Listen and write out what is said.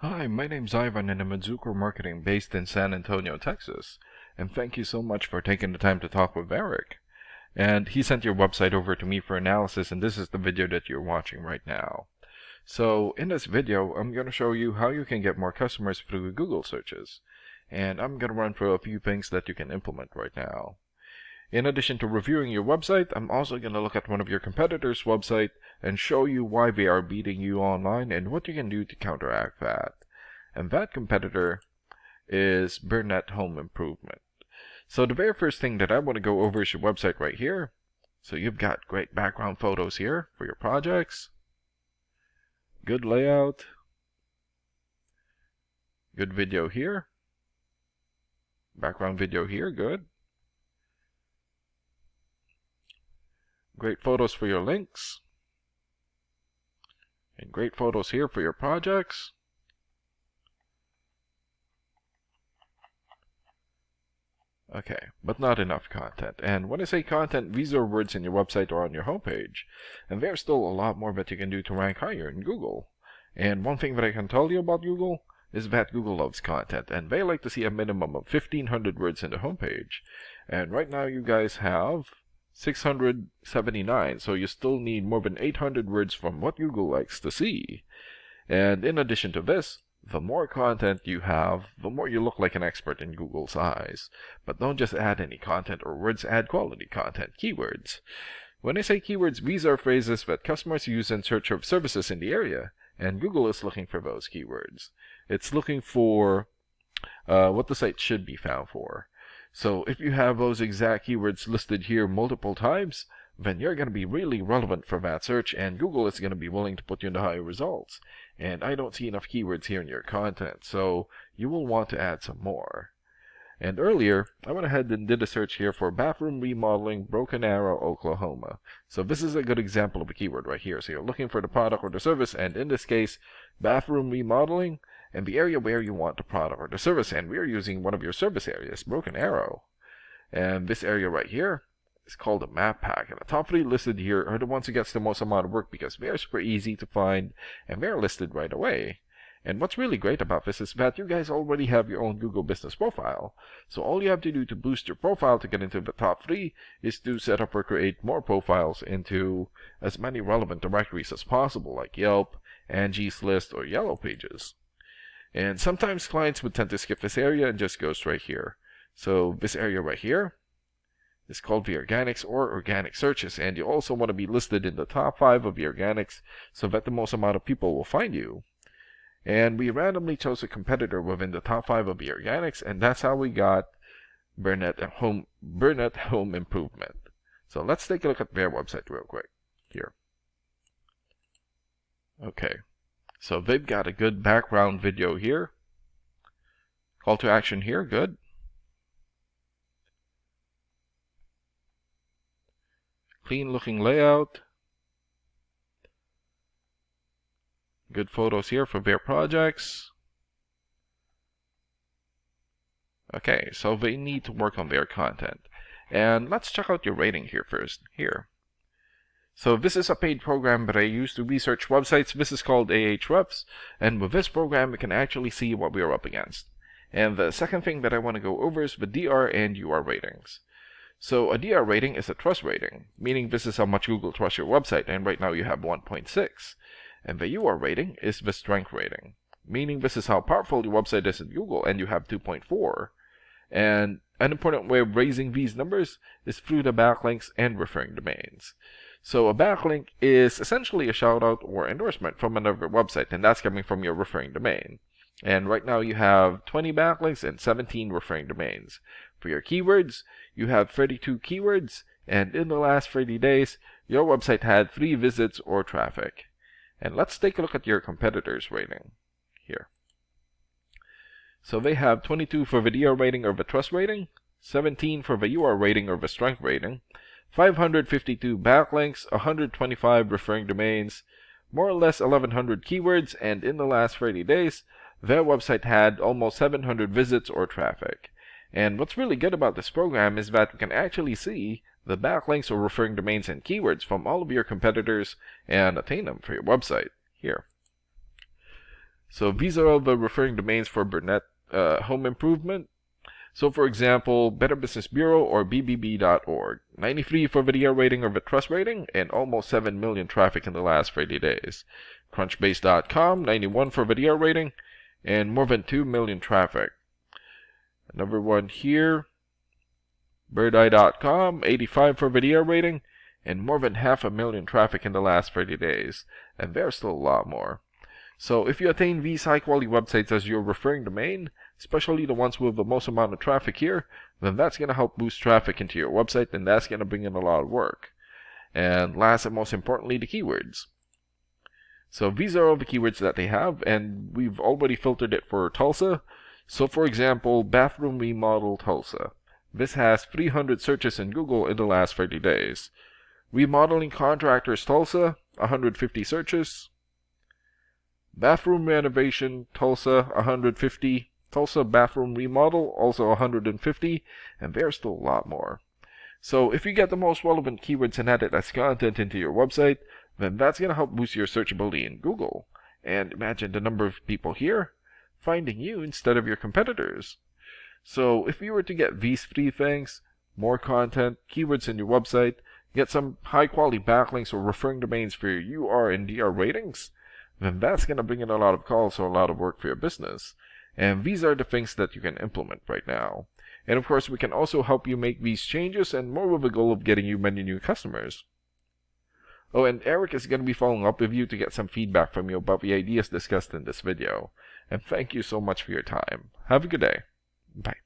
Hi, my name's Ivan and I'm a Zucker Marketing based in San Antonio, Texas. And thank you so much for taking the time to talk with Eric. And he sent your website over to me for analysis, and this is the video that you're watching right now. So in this video, I'm going to show you how you can get more customers through Google searches. And I'm going to run through a few things that you can implement right now. In addition to reviewing your website, I'm also going to look at one of your competitors' website and show you why they are beating you online and what you can do to counteract that. And that competitor is Burnett Home Improvement. So the very first thing that I want to go over is your website right here. So you've got great background photos here for your projects. Good layout. Good video here. Background video here, good. Great photos for your links. And great photos here for your projects. Okay, but not enough content. And when I say content, these are words in your website or on your homepage. And there's still a lot more that you can do to rank higher in Google. And one thing that I can tell you about Google is that Google loves content, and they like to see a minimum of 1,500 words in the homepage. And right now you guys have 679, so you still need more than 800 words from what Google likes to see. And in addition to this, the more content you have, the more you look like an expert in Google's eyes. But don't just add any content or words, add quality content, keywords. When I say keywords, these are phrases that customers use in search of services in the area, and Google is looking for those keywords. It's looking for what the site should be found for. So if you have those exact keywords listed here multiple times, then you're going to be really relevant for that search, and Google is going to be willing to put you in the higher results. And I don't see enough keywords here in your content, so you will want to add some more. And earlier, I went ahead and did a search here for bathroom remodeling, Broken Arrow, Oklahoma. So this is a good example of a keyword right here. So you're looking for the product or the service, and in this case, bathroom remodeling, and the area where you want the product or the service. And we're using one of your service areas, Broken Arrow. And this area right here is called a map pack. And the top 3 listed here are the ones who gets the most amount of work because they're super easy to find and they're listed right away. And what's really great about this is that you guys already have your own Google business profile. So all you have to do to boost your profile to get into the top 3 is to set up or create more profiles into as many relevant directories as possible, like Yelp, Angie's List, or Yellow Pages. And sometimes clients would tend to skip this area and just go straight here. So this area right here is called the organics or organic searches, and you also want to be listed in the top 5 of the organics so that the most amount of people will find you. And we randomly chose a competitor within the top 5 of the organics, and that's how we got Burnett Home Improvement. So let's take a look at their website real quick here. Okay, so they've got a good background video here. Call to action here, good. Clean looking layout. Good photos here for their projects. Okay, so they need to work on their content. And let's check out your rating here first. Here. So this is a paid program that I use to research websites. This is called Ahrefs. And with this program, we can actually see what we are up against. And the second thing that I want to go over is the DR and UR ratings. So a DR rating is a trust rating, meaning this is how much Google trusts your website. And right now you have 1.6. And the UR rating is the strength rating, meaning this is how powerful your website is in Google, and you have 2.4. And an important way of raising these numbers is through the backlinks and referring domains. So a backlink is essentially a shout out or endorsement from another website, and that's coming from your referring domain. And right now you have 20 backlinks and 17 referring domains. For your keywords, you have 32 keywords, and in the last 30 days, your website had 3 visits or traffic. And let's take a look at your competitors' rating here. So they have 22 for the DR rating or the trust rating, 17 for the UR rating or the strength rating, 552 backlinks, 125 referring domains, more or less 1,100 keywords, and in the last 30 days, their website had almost 700 visits or traffic. And what's really good about this program is that we can actually see the backlinks or referring domains and keywords from all of your competitors and attain them for your website here. So these are all the referring domains for Burnett Home Improvement. So for example, Better Business Bureau or bbb.org. 93 for the DR rating or the trust rating, and almost 7 million traffic in the last 30 days. Crunchbase.com, 91 for the DR rating, and more than 2 million traffic. Another one here, birdeye.com, 85 for the DR rating, and more than 500,000 traffic in the last 30 days. And there's still a lot more. So if you attain these high-quality websites as your referring domain, especially the ones with the most amount of traffic here, then that's going to help boost traffic into your website, and that's going to bring in a lot of work. And last and most importantly, the keywords. So these are all the keywords that they have, and we've already filtered it for Tulsa. So for example, bathroom remodel Tulsa. This has 300 searches in Google in the last 30 days. Remodeling contractors Tulsa, 150 searches. Bathroom renovation Tulsa, 150. Tulsa bathroom remodel, also 150. And there's still a lot more. So if you get the most relevant keywords and add it as content into your website, then that's going to help boost your searchability in Google. And imagine the number of people here finding you instead of your competitors. So if you were to get these 3 things, more content, keywords in your website, get some high quality backlinks or referring domains for your UR and DR ratings, then that's going to bring in a lot of calls or a lot of work for your business. And these are the things that you can implement right now. And of course, we can also help you make these changes and more with the goal of getting you many new customers. Oh, and Eric is going to be following up with you to get some feedback from you about the ideas discussed in this video. And thank you so much for your time. Have a good day. Bye.